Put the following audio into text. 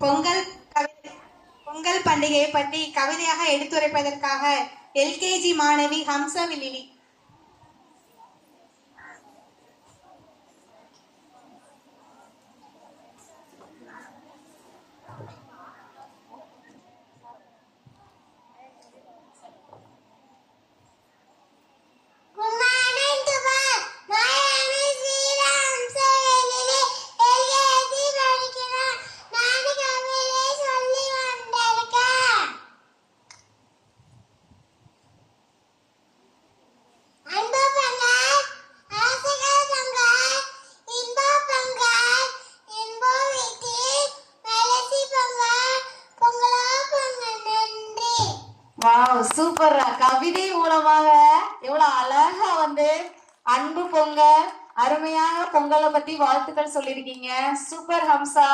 பொங்கல் பொங்கல் பண்டிகையை பற்றி கவிதையாக எடுத்துரைப்பதற்காக எல்கேஜி மாணவி ஹம்சா லிலி. Wow, super. கவிதை மூலமாக எவ்வளவு அழகா அன்பு பொங்கல், அருமையாக பொங்கலை பத்தி வாழ்த்துக்கள் சொல்லிருக்கீங்க. Super Hamza.